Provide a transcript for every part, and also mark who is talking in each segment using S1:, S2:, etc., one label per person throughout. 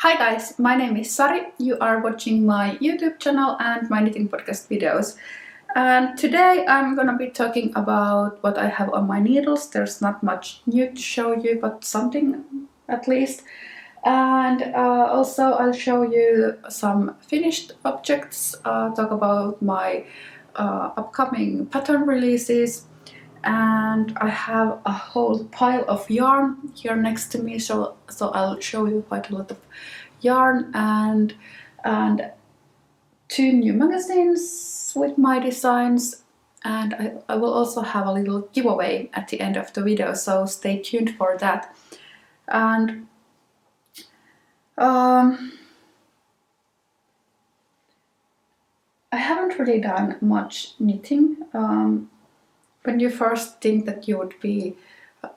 S1: Hi guys, my name is Sari. You are watching my YouTube channel and my knitting podcast videos. And today I'm gonna be talking about what I have on my needles. There's not much new to show you, but something at least. And also I'll show you some finished objects, talk about my upcoming pattern releases. And I have a whole pile of yarn here next to me, so I'll show you quite a lot of yarn and two new magazines with my designs, and I will also have a little giveaway at the end of the video, so stay tuned for that. And I haven't really done much knitting. When you first think that you would be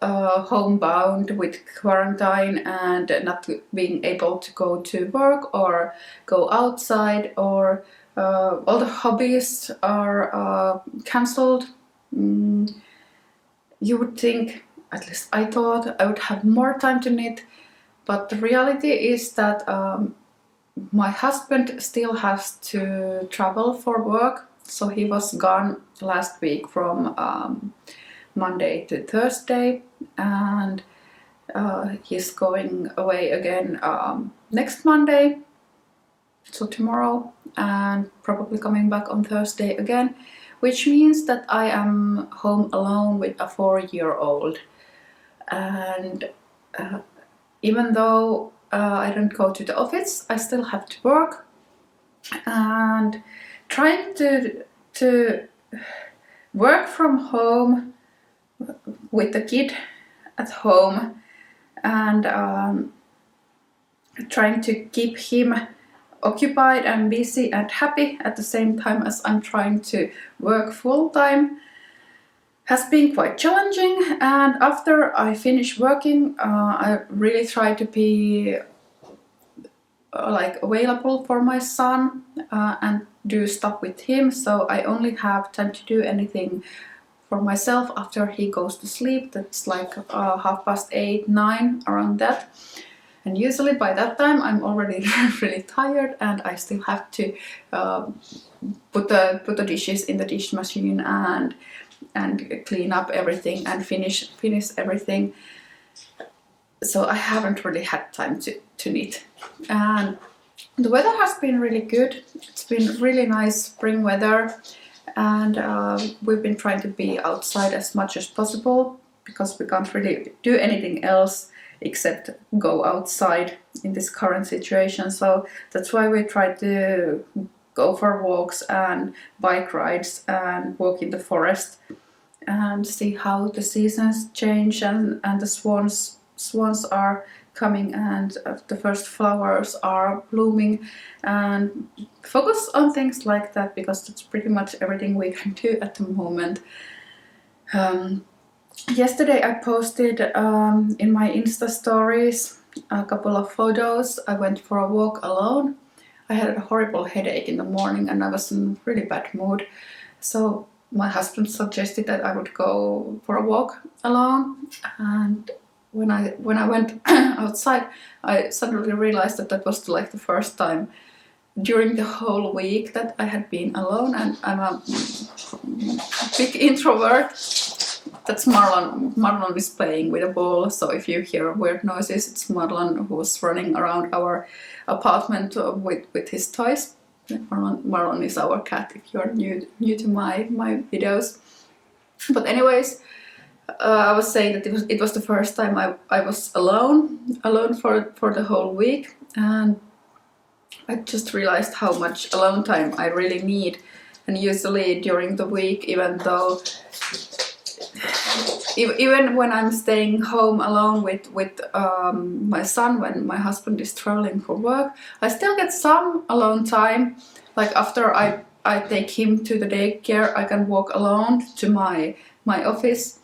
S1: homebound with quarantine and not being able to go to work or go outside, or all the hobbies are cancelled, you would think, at least I thought, I would have more time to knit. But the reality is that my husband still has to travel for work. So he was gone last week from Monday to Thursday, and he's going away again next Monday, so tomorrow, and probably coming back on Thursday again, which means that I am home alone with a 4-year-old. And even though I don't go to the office, I still have to work, and trying to work from home with the kid at home and trying to keep him occupied and busy and happy at the same time as I'm trying to work full-time has been quite challenging. And after I finish working, I really try to be available for my son and do stuff with him, so I only have time to do anything for myself after he goes to sleep. That's like 8:30, 9, around that. And usually by that time I'm already really tired, and I still have to put the dishes in the dish machine and clean up everything and finish everything. So I haven't really had time to knit. And the weather has been really good. It's been really nice spring weather, and we've been trying to be outside as much as possible because we can't really do anything else except go outside in this current situation. So that's why we try to go for walks and bike rides and walk in the forest and see how the seasons change, and the swans are coming, and the first flowers are blooming, and focus on things like that, because that's pretty much everything we can do at the moment. Yesterday I posted in my Insta stories a couple of photos. I went for a walk alone. I had a horrible headache in the morning and I was in a really bad mood, so my husband suggested that I would go for a walk alone. And when I went outside, I suddenly realized that that was like the first time during the whole week that I had been alone, and I'm a big introvert. That's Marlon. Marlon is playing with a ball, so if you hear weird noises, it's Marlon who's running around our apartment with his toys. Marlon is our cat, if you're new to my videos. But anyways, I was saying that it was the first time I was alone for the whole week, and I just realized how much alone time I really need. And usually during the week, even when I'm staying home alone with my son, when my husband is traveling for work, I still get some alone time. Like after I take him to the daycare, I can walk alone to my office.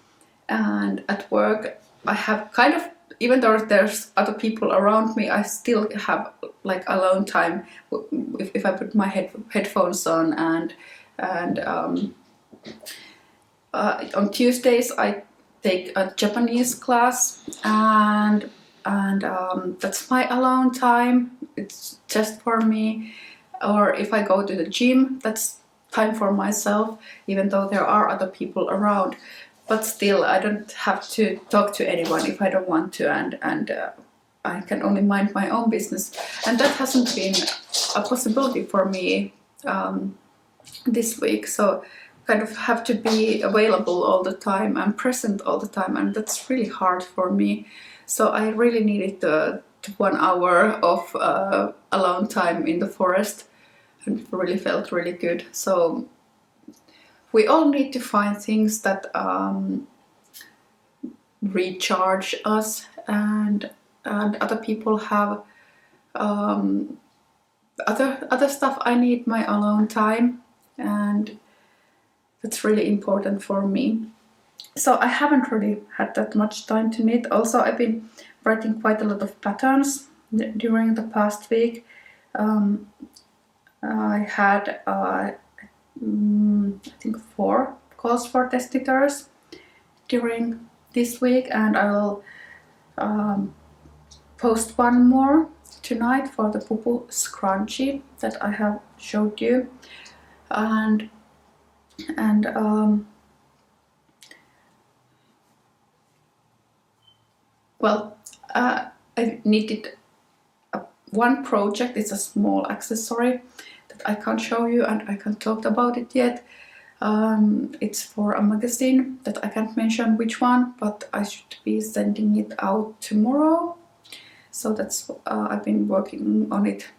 S1: And at work I have kind of, even though there's other people around me, I still have like alone time if I put my headphones on. And on Tuesdays I take a Japanese class, and and that's my alone time. It's just for me. Or if I go to the gym, that's time for myself, even though there are other people around. But still, I don't have to talk to anyone if I don't want to, and I can only mind my own business. And that hasn't been a possibility for me this week. So kind of have to be available all the time and present all the time, and that's really hard for me. So I really needed the 1 hour of alone time in the forest, and it really felt really good. So we all need to find things that recharge us, and other people have other stuff. I need my alone time, and that's really important for me. So I haven't really had that much time to knit. Also, I've been writing quite a lot of patterns during the past week. I had I think 4 calls for test knitters during this week, and I will post one more tonight for the Pupu scrunchie that I have showed you, and well, I knitted one project. It's a small accessory that I can't show you and I can't talk about it yet. It's for a magazine that I can't mention which one, but I should be sending it out tomorrow. So that's I've been working on it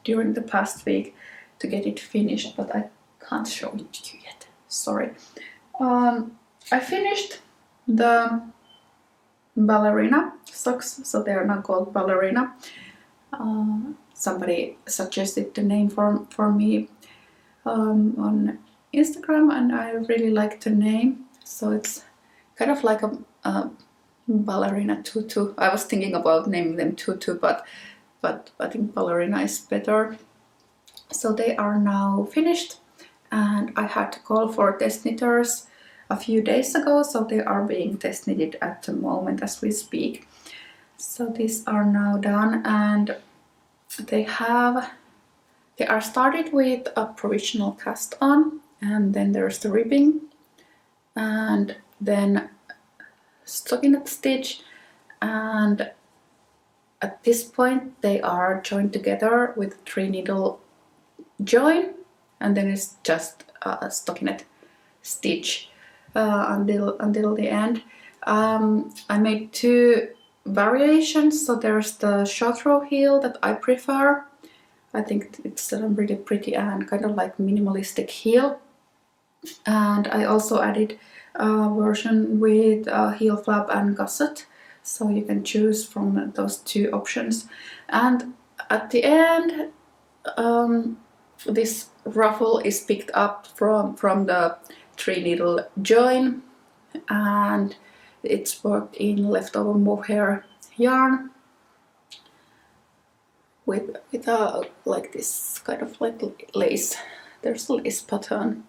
S1: during the past week to get it finished, but I can't show it to you yet. Sorry. I finished the Ballerina socks, so they are now called Ballerina. Somebody suggested the name for me on Instagram, and I really like the name. So it's kind of like a ballerina tutu. I was thinking about naming them tutu, but I think ballerina is better. So they are now finished, and I had to call for test knitters a few days ago, so they are being test knitted at the moment as we speak. So these are now done, and they are started with a provisional cast on, and then there's the ribbing, and then stockinette stitch, and at this point they are joined together with 3 needle join, and then it's just a stockinette stitch until the end. I made 2 variations. So there's the short row heel that I prefer. I think it's a really pretty and kind of like minimalistic heel. And I also added a version with a heel flap and gusset, so you can choose from those 2 options. And at the end, this ruffle is picked up from the 3 needle join, and it's worked in leftover Mohair yarn with a like this kind of like lace. There's a lace pattern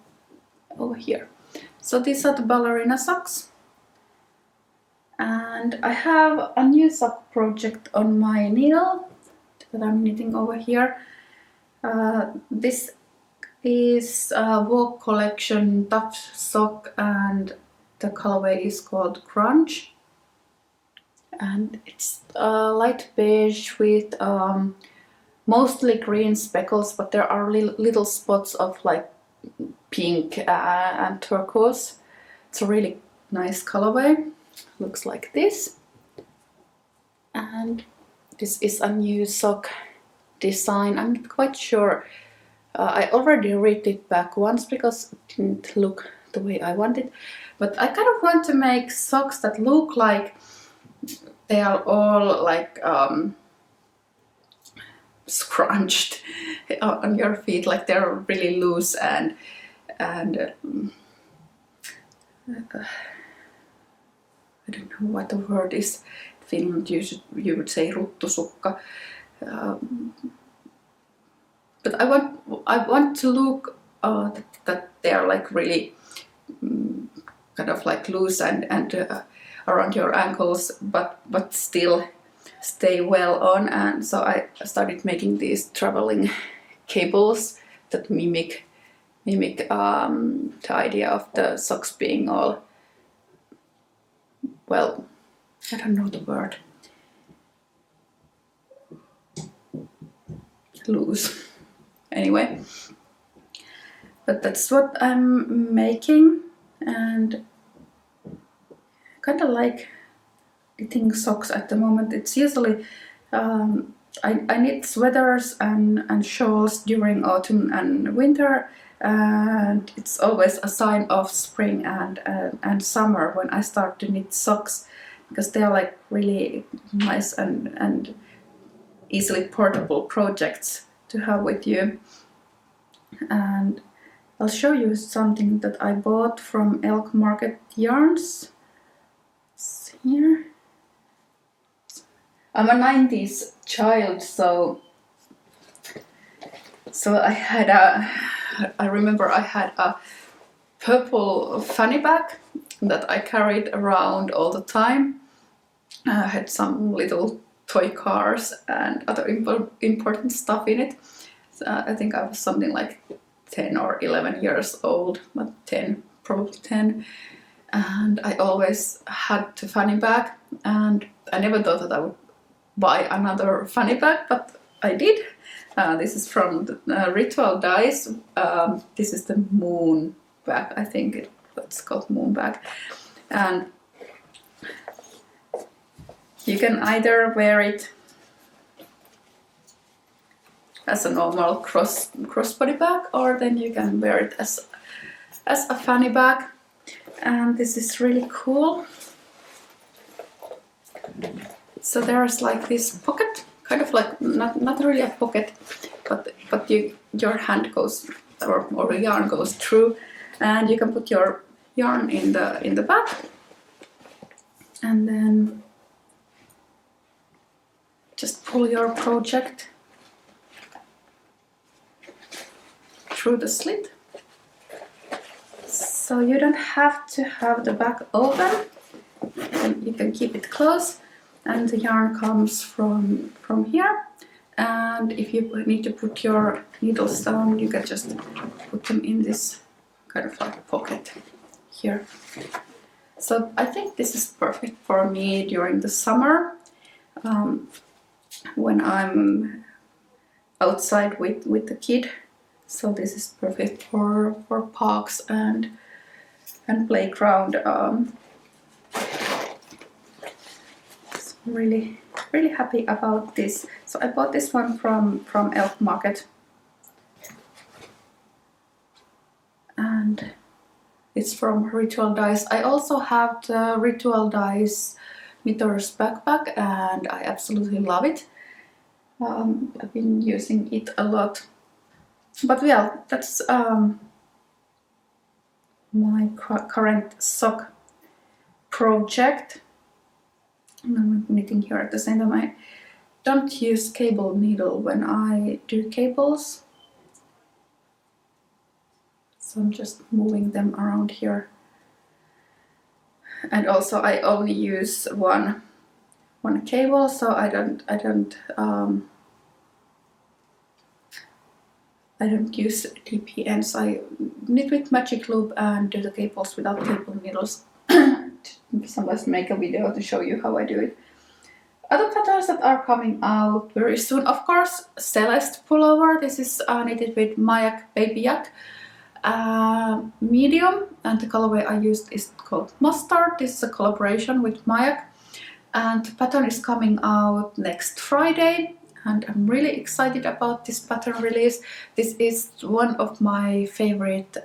S1: over here. So these are the Ballerina socks, and I have a new sock project on my needle that I'm knitting over here. This is a Walk collection tough sock, and the colorway is called Grunge, and it's light beige with mostly green speckles, but there are little spots of like pink and turquoise. It's a really nice colorway. Looks like this, and this is a new sock design. I'm not quite sure. I already ripped it back once because it didn't look the way I wanted, but I kind of want to make socks that look like they are all like scrunched on your feet, like they're really loose and I don't know what the word is. In Finland you would say ruttusukka. But I want to look that they are like really kind of like loose, and around your ankles, but still stay well on. And so I started making these traveling cables that mimic the idea of the socks being all, well, I don't know the word, loose. Anyway, but that's what I'm making, and kind of like knitting socks at the moment. It's usually I knit sweaters and shawls during autumn and winter, and it's always a sign of spring and summer when I start to knit socks, because they are like really nice and easily portable projects to have with you. And I'll show you something that I bought from Elk Market yarns. It's here. I'm a 90s child, so I remember I had a purple fanny bag that I carried around all the time. I had some little toy cars and other important stuff in it. So I think I was something like 10 or 11 years old, but 10, probably 10. And I always had the fanny bag, and I never thought that I would buy another fanny bag, but I did. This is from the Ritual Dyes. This is the moon bag, I think it's called moon bag. And you can either wear it as a normal crossbody bag, or then you can wear it as a fanny bag. And this is really cool. So there's like this pocket, kind of like not really a pocket, but your hand goes or the yarn goes through, and you can put your yarn in the bag, and then just pull your project through the slit. So you don't have to have the bag open, and you can keep it closed. And the yarn comes from here, and if you need to put your needles down, you can just put them in this kind of like pocket here. So I think this is perfect for me during the summer, when I'm outside with the kid. So this is perfect for parks and playground. Really happy about this. So I bought this one from Elk Market, and it's from Ritual Dyes. I also have the Ritual Dyes Knitters backpack, and I absolutely love it. I've been using it a lot. But yeah, that's my current sock project. I'm knitting here at the same time. I don't use cable needle when I do cables, so I'm just moving them around here. And also I only use one cable, so I don't use DPNs. I knit with magic loop and do the cables without cable needles. Sometimes make a video to show you how I do it. Other patterns that are coming out very soon, of course, Seleste pullover. This is knitted with mYak Baby Yak medium, and the colorway I used is called Mustard. This is a collaboration with mYak, and the pattern is coming out next Friday, and I'm really excited about this pattern release. This is one of my favorite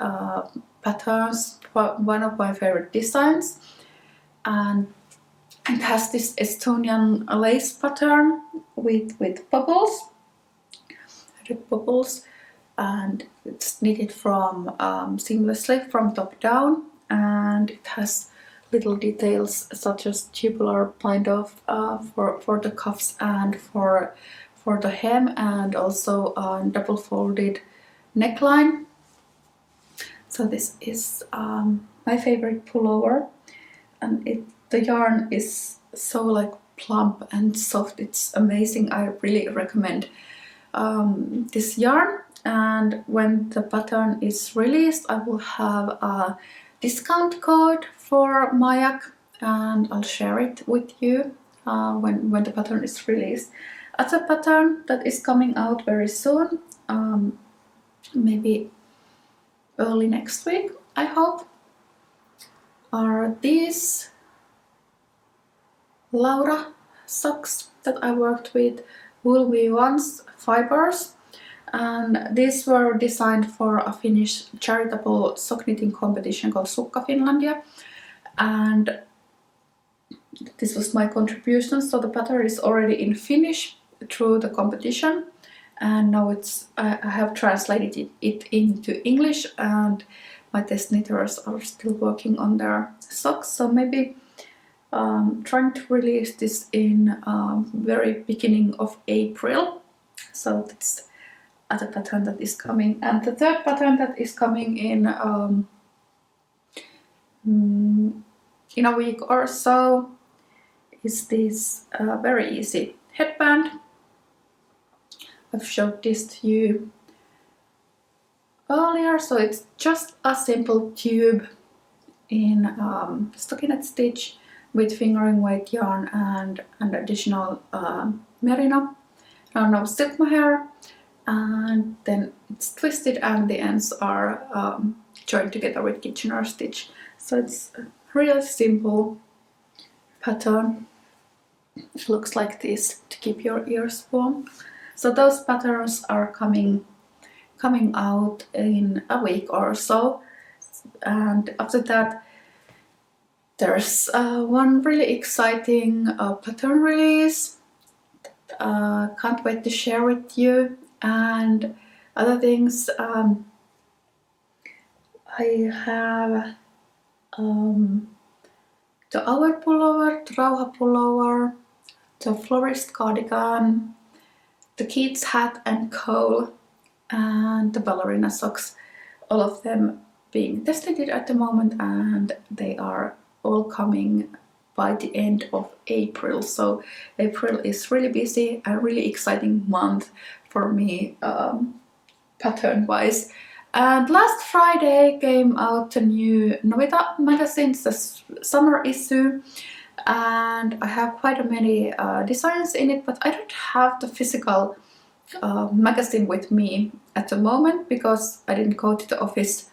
S1: patterns, one of my favorite designs, and it has this Estonian lace pattern with bubbles, and it's knitted from seamlessly from top down, and it has little details such as tubular bind off for the cuffs and for the hem, and also a double folded neckline. So this is my favorite pullover, and The yarn is so like plump and soft, it's amazing. I really recommend this yarn, and when the pattern is released I will have a discount code for mYak, and I'll share it with you when the pattern is released. Other pattern that is coming out very soon, maybe early next week I hope, are these Laura socks that I worked with Wool We Once fibers, and these were designed for a Finnish charitable sock knitting competition called Sukka Finlandia, and this was my contribution. So the pattern is already in Finnish through the competition, and now I have translated it into English, and my test knitters are still working on their socks. So maybe trying to release this in very beginning of April. So that's other pattern that is coming. And the third pattern that is coming in a week or so is this very easy headband. I've showed this to you earlier. So it's just a simple tube in stockinette stitch with fingering weight yarn and additional merino, no silk mohair, and then it's twisted and the ends are joined together with Kitchener stitch. So it's a really simple pattern. It looks like this to keep your ears warm. So those patterns are coming out in a week or so, and after that there's one really exciting pattern release. Can't wait to share with you. And other things, I have the Our pullover, the Rauha pullover, the Florist cardigan, the Keats hat and coal, and the Ballerina socks. All of them being tested at the moment, and they are all coming by the end of April. So April is really busy, a really exciting month for me pattern wise. And last Friday came out a new Novita magazine, the summer issue, and I have quite many designs in it, but I don't have the physical magazine with me at the moment because I didn't go to the office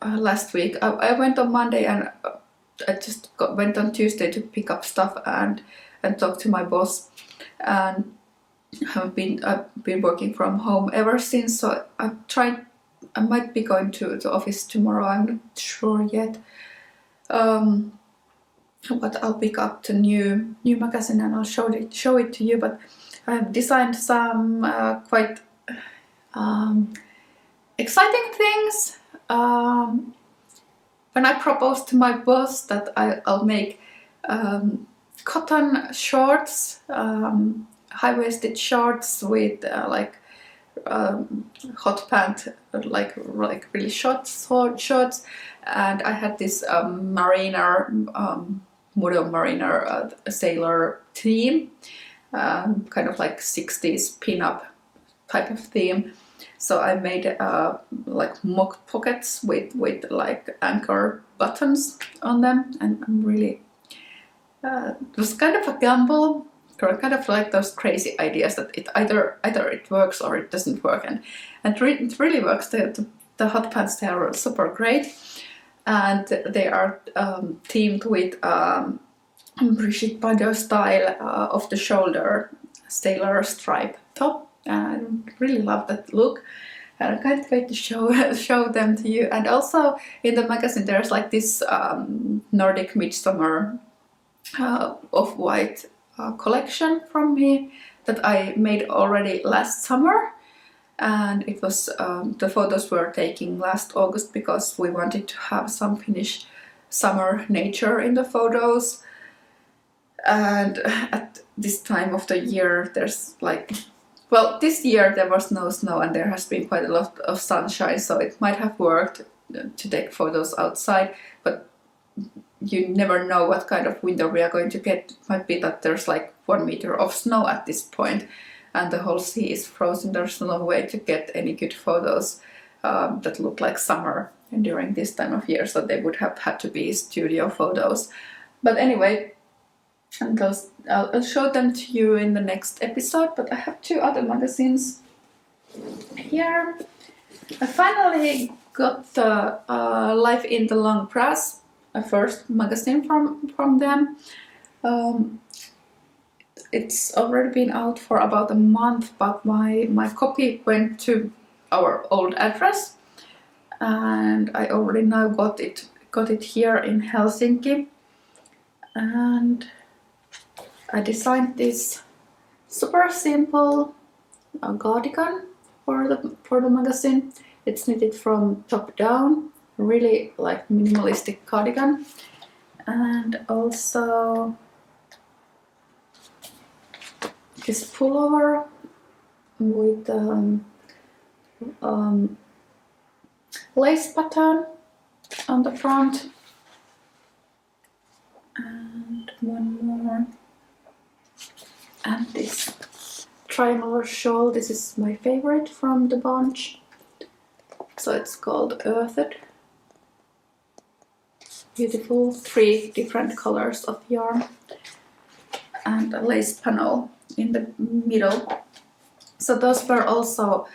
S1: last week. I went on Monday, and I just went on Tuesday to pick up stuff and talk to my boss, and I've been working from home ever since. So I might be going to the office tomorrow. I'm not sure yet, but I'll pick up the new magazine and I'll show it to you. But I've designed some quite exciting things. When I proposed to my boss that I'll make cotton shorts, high-waisted shorts with hot pant, like really short shorts, and I had this mariner, model mariner sailor theme, kind of like 60s pin-up type of theme. So I made like mock pockets with like anchor buttons on them, and I'm really it was kind of a gamble, kind of like those crazy ideas that it either it works or it doesn't work, and it really works. The hot pants, they are super great, and they are themed with Brigitte Bardot style off the shoulder sailor stripe top. I really love that look, and I can't wait to show them to you. And also in the magazine there's like this Nordic midsummer off-white collection from me that I made already last summer, and it was the photos were taken last August because we wanted to have some Finnish summer nature in the photos. And at this time of the year there's like, well, this year there was no snow and there has been quite a lot of sunshine, so it might have worked to take photos outside, but you never know what kind of winter we are going to get. It might be that there's like 1 meter of snow at this point and the whole sea is frozen. There's no way to get any good photos that look like summer during this time of year, so they would have had to be studio photos. But anyway, and those I'll show them to you in the next episode. But I have 2 other magazines here. I finally got the Life in the Long Grass, a first magazine from them. It's already been out for about a month, but my copy went to our old address, and I already now got it here in Helsinki. And I designed this super simple cardigan for the magazine. It's knitted from top down, really like minimalistic cardigan, and also this pullover with lace pattern on the front, and one more, and this triangular shawl. This is my favorite from the bunch, so it's called Earthed. Beautiful, 3 different colors of yarn, and a lace panel in the middle. So those were also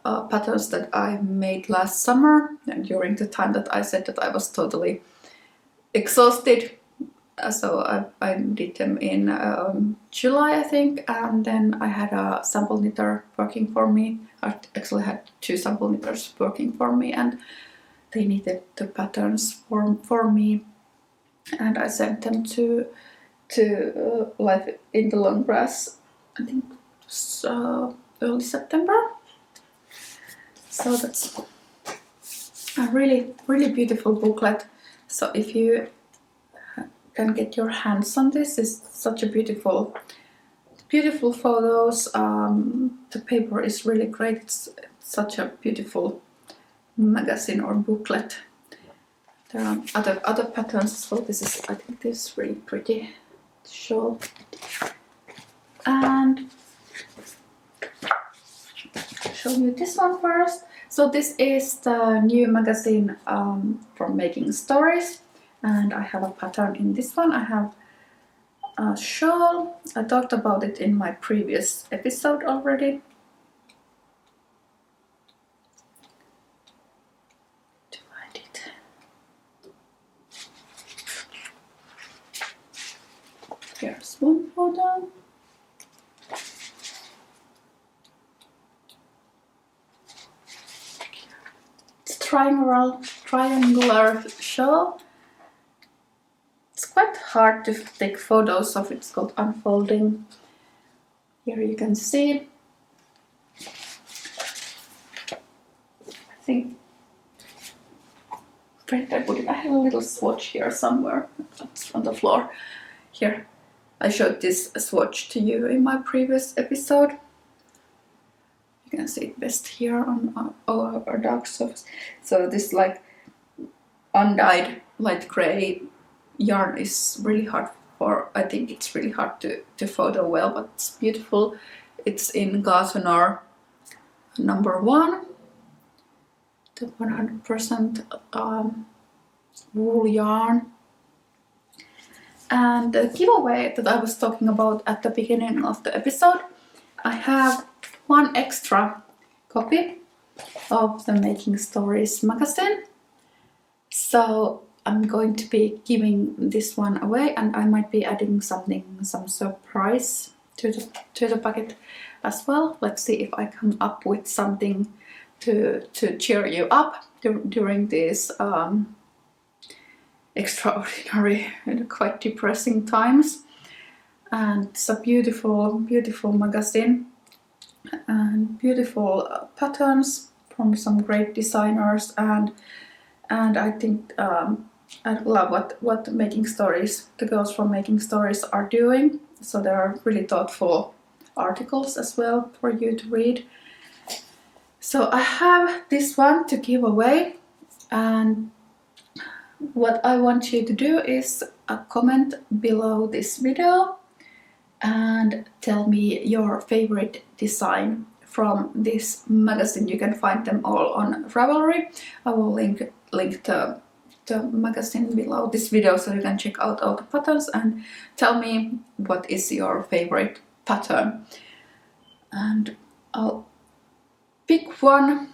S1: patterns that I made last summer, and during the time that I said that I was totally exhausted. So I did them in July, I think, and then I had a sample knitter working for me. I actually had 2 sample knitters working for me, and they knitted the patterns for me, and I sent them to Life in the Long Grass, I think it was early September. So that's a really beautiful booklet. So if you can get your hands on this, it's such a beautiful photos. The paper is really great. It's such a beautiful magazine or booklet. There are other patterns as well. I think this is really pretty shawl. And I'll show you this one first. So this is the new magazine from Making Stories, and I have a pattern in this one. I have a shawl. I talked about it in my previous episode already. Here's one photo. It's triangular shawl. It's quite hard to take photos of. It's called Unfolding. Here you can see. I think I have a little swatch here somewhere. It's on the floor. Here. I showed this swatch to you in my previous episode. You can see it best here on our dark surface. So this like undyed light gray yarn is really hard for, I think it's really hard to photo well, but it's beautiful. It's in Gardener number 1, the 100% wool yarn. And the giveaway that I was talking about at the beginning of the episode, I have 1 extra copy of the Making Stories magazine. So I'm going to be giving this one away, and I might be adding some surprise to the packet as well. Let's see if I come up with something to cheer you up during these extraordinary and quite depressing times. And it's a beautiful magazine and beautiful patterns from some great designers, and I think I love what Making Stories, the girls from Making Stories are doing. So there are really thoughtful articles as well for you to read. So I have this one to give away, and what I want you to do is comment below this video and tell me your favorite design from this magazine. You can find them all on Ravelry. I will link the magazine below this video so you can check out all the patterns and tell me what is your favorite pattern. And I'll pick one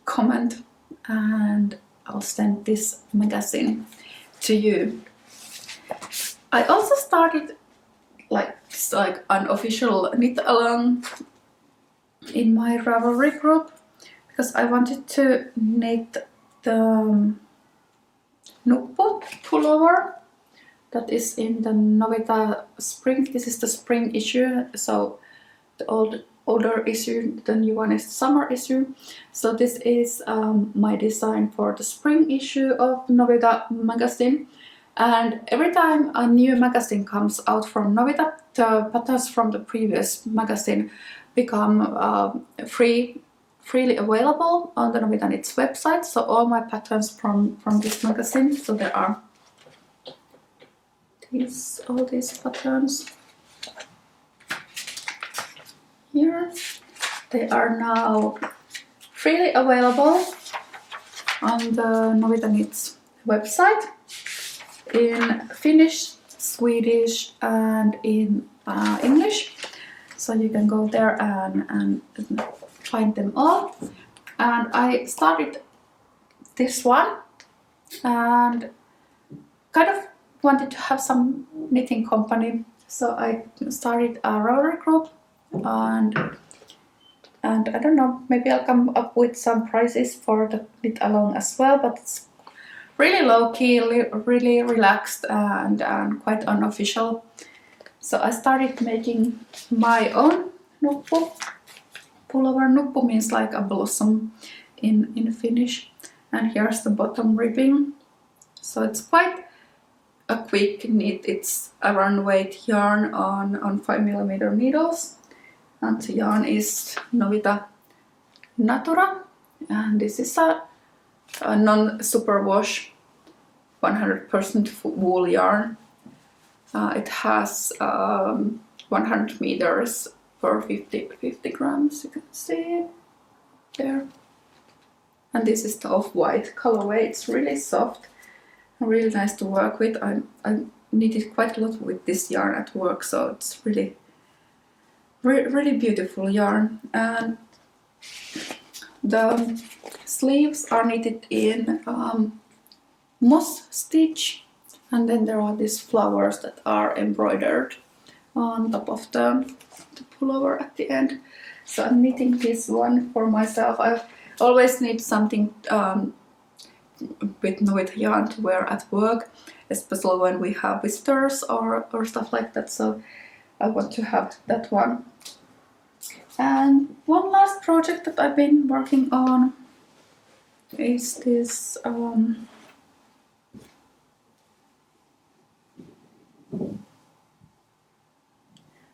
S1: comment and I'll send this magazine to you. I also started like unofficial knit along in my Ravelry group because I wanted to knit the Nuppu pullover that is in the Novita spring. This is the spring issue, so the older issue, the new one is the summer issue. So this is my design for the spring issue of Novita magazine. And every time a new magazine comes out from Novita, the patterns from the previous magazine become freely available on the Novita Knits website. So all my patterns from this magazine, so there are all these patterns here. They are now freely available on the Novita Knits website in Finnish, Swedish and in English. So you can go there and find them all. And I started this one and kind of wanted to have some knitting company. So I started a Ravelry group and I don't know, maybe I'll come up with some prices for the knit along as well, but it's really low-key, really relaxed and quite unofficial. So I started making my own nuppu pullover. Nuppu means like a blossom in Finnish. And here's the bottom ribbing. So it's quite a quick knit. It's a run weight yarn on 5mm needles. And the yarn is Novita Natura. And this is a non-superwash 100% wool yarn. It has 100 meters per 50 grams, you can see there. And this is the off-white colorway. It's really soft and really nice to work with. I knitted quite a lot with this yarn at work, so it's really beautiful yarn. And the sleeves are knitted in moss stitch, and then there are these flowers that are embroidered on top of the pullover at the end. So I'm knitting this one for myself. I always need something with Novita yarn to wear at work, especially when we have visitors or stuff like that, so I want to have that one. And one last project that I've been working on is this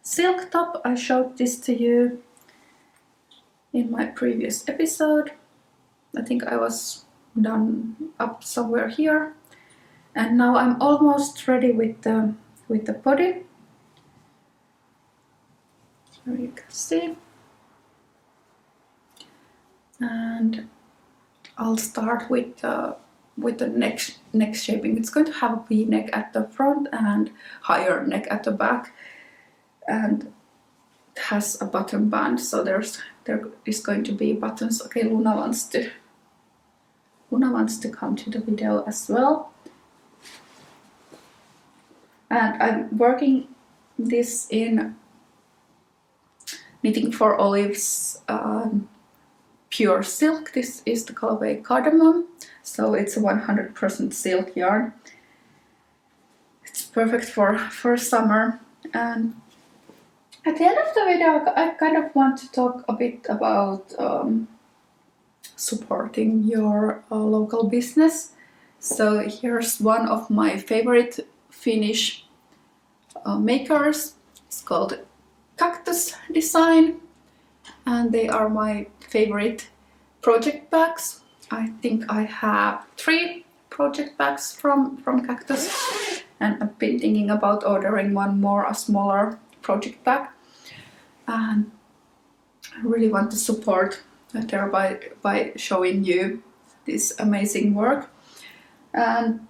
S1: silk top. I showed this to you in my previous episode. I think I was done up somewhere here, and now I'm almost ready with the body. There you can see. And I'll start with the neck shaping. It's going to have a V-neck at the front and higher neck at the back, and it has a button band, so there is going to be buttons. Okay, Luna wants to come to the video as well. And I'm working this in Knitting for Olives pure silk. This is the colorway Cardamom, so it's a 100% silk yarn. It's perfect for summer. And at the end of the video, I kind of want to talk a bit about supporting your local business. So here's one of my favorite Finnish makers. It's called Cactus Design, and they are my favorite project bags. I think I have 3 project bags from Cactus, and I've been thinking about ordering one more, a smaller project bag, and I really want to support her by showing you this amazing work. And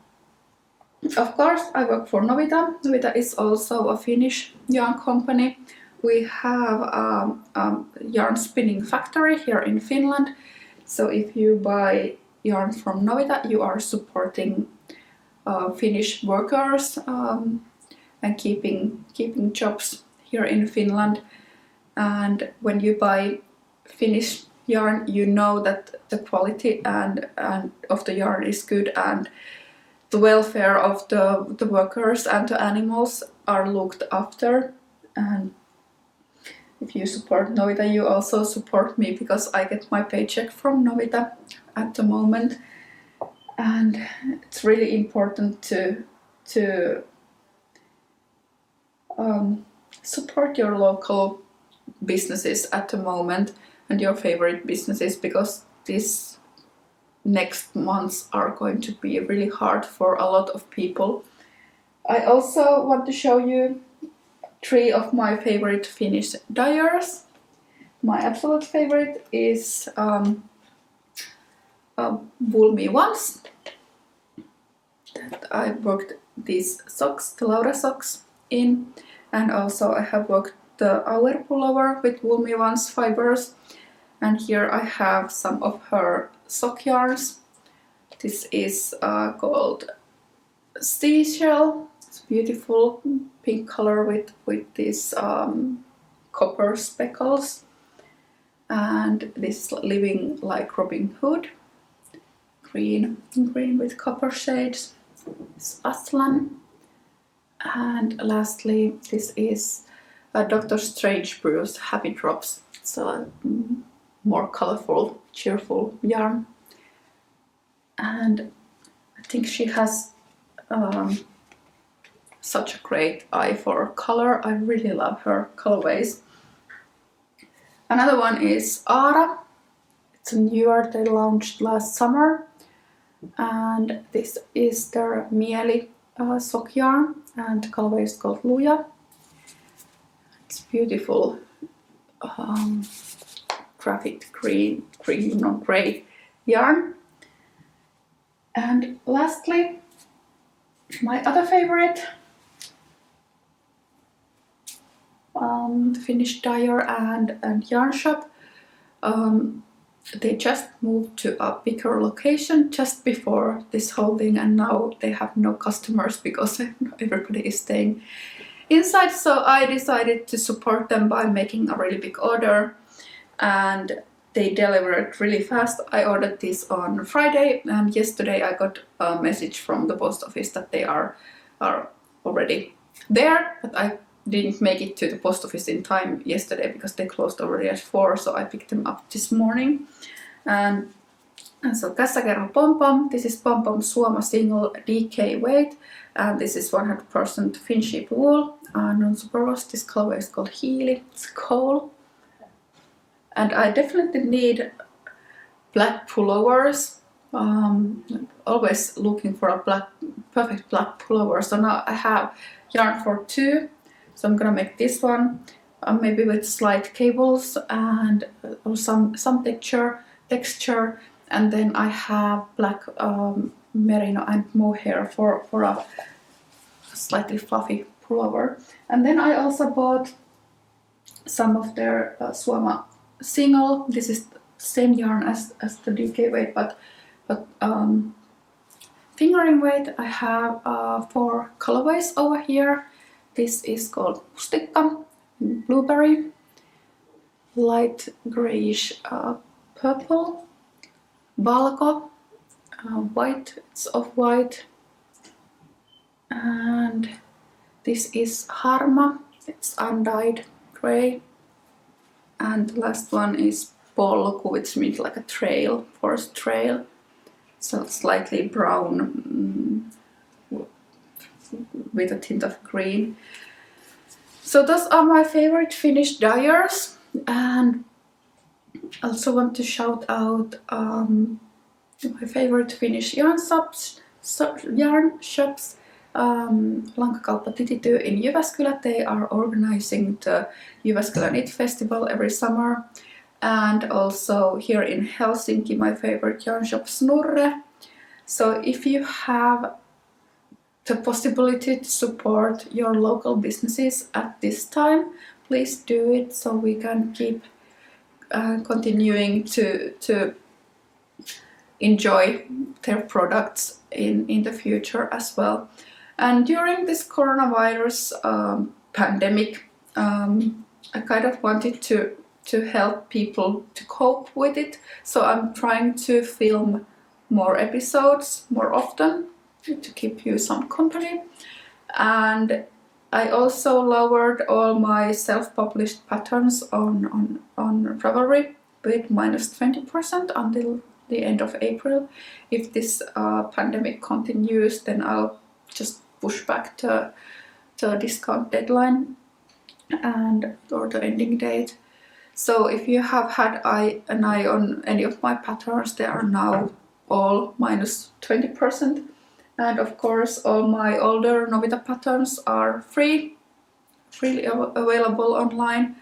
S1: of course I work for Novita. Novita is also a Finnish yarn company. We have a yarn spinning factory here in Finland, so if you buy yarn from Novita you are supporting Finnish workers and keeping jobs here in Finland. And when you buy Finnish yarn, you know that the quality and of the yarn is good, and the welfare of the workers and the animals are looked after. And if you support Novita, you also support me, because I get my paycheck from Novita at the moment. And it's really important to support your local businesses at the moment and your favorite businesses, because these next months are going to be really hard for a lot of people. I also want to show you 3 of my favorite Finnish dyers. My absolute favorite is Wool-Me Ones. That I worked these socks, the Laura socks, in, and also I have worked the Our pullover with Wool-Me Ones fibers. And here I have some of her sock yarns. This is called Seashell. It's beautiful pink color with these copper speckles. And this Living Like Robin Hood, green with copper shades. It's Aslan. And lastly, this is Dr. Strange Brew's Happy Drops. It's a more colorful, cheerful yarn. And I think she has such a great eye for color. I really love her colorways. Another one is Aara. It's a newer, they launched last summer. And this is their Mieli sock yarn, and the colorway is called Luja. It's beautiful graphite green, grey yarn. And lastly, my other favorite, the Finnish dyer and yarn shop. They just moved to a bigger location just before this whole thing, and now they have no customers because everybody is staying inside. So I decided to support them by making a really big order, and they delivered really fast. I ordered this on Friday, and yesterday I got a message from the post office that they are already there, but I didn't make it to the post office in time yesterday because they closed already at 4, so I picked them up this morning. And so tässä kerran pom-pom. This is pom-pom Suoma single DK weight, and this is 100% Finship wool, non-superwash. This colorway is called Hiili, it's coal. And I definitely need black pullovers. Always looking for a perfect black pullover. So now I have yarn for 2. So I'm gonna make this one, maybe with slight cables and some texture. And then I have black merino and mohair for a slightly fluffy pullover. And then I also bought some of their Suoma single. This is the same yarn as the DK weight, but fingering weight. I have 4 colorways over here. This is called Mustikka, blueberry, light grayish purple, valko, white, it's off-white, and this is harma, it's undyed gray, and the last one is polku, which means like a trail, forest trail, so slightly brown with a tint of green. So those are my favorite Finnish dyers, and I also want to shout out my favorite Finnish yarn shops. yarn shops, Lankakauppa, Titityy in Jyväskylä. They are organizing the Jyväskylä Knit Festival every summer. And also here in Helsinki, my favorite yarn shop, Snurre. So if you have the possibility to support your local businesses at this time, please do it so we can keep continuing to enjoy their products in the future as well. And during this coronavirus pandemic, I kind of wanted to help people to cope with it, so I'm trying to film more episodes more often to keep you some company. And I also lowered all my self-published patterns on Ravelry with -20% until the end of April. If this pandemic continues, then I'll just push back the discount deadline or the ending date. So if you have had an eye on any of my patterns, they are now all -20%. And of course, all my older Novita patterns are freely available online.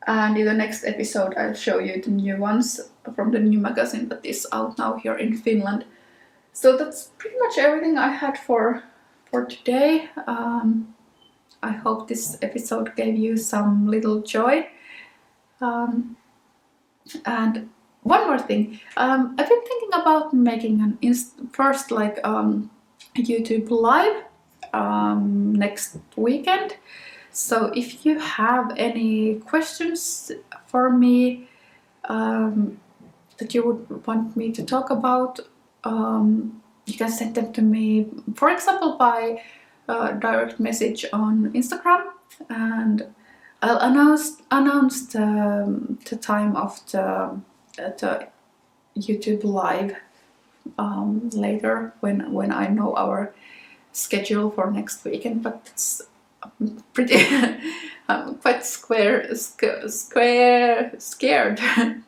S1: And in the next episode, I'll show you the new ones from the new magazine that is out now here in Finland. So that's pretty much everything I had for today. I hope this episode gave you some little joy. And one more thing, I've been thinking about making an first YouTube live next weekend. So if you have any questions for me that you would want me to talk about, you can send them to me, for example, by direct message on Instagram, and I'll announce the time of the YouTube live later when I know our schedule for next weekend. But it's pretty I'm quite scared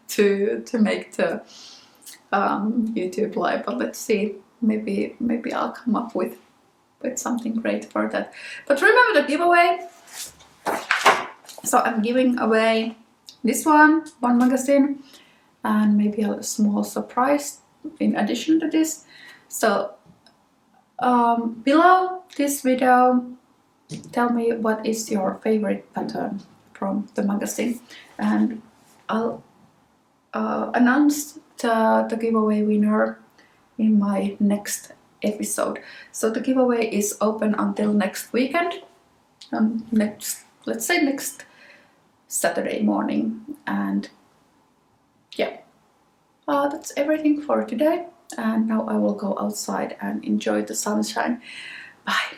S1: to make the YouTube live, but let's see, maybe I'll come up with something great for that. But remember the giveaway. So I'm giving away this one magazine, and maybe a small surprise in addition to this. So below this video, tell me what is your favorite pattern from the magazine, and I'll announce the giveaway winner in my next episode. So the giveaway is open until next weekend, let's say next Saturday morning. And yeah, that's everything for today, and now I will go outside and enjoy the sunshine. Bye.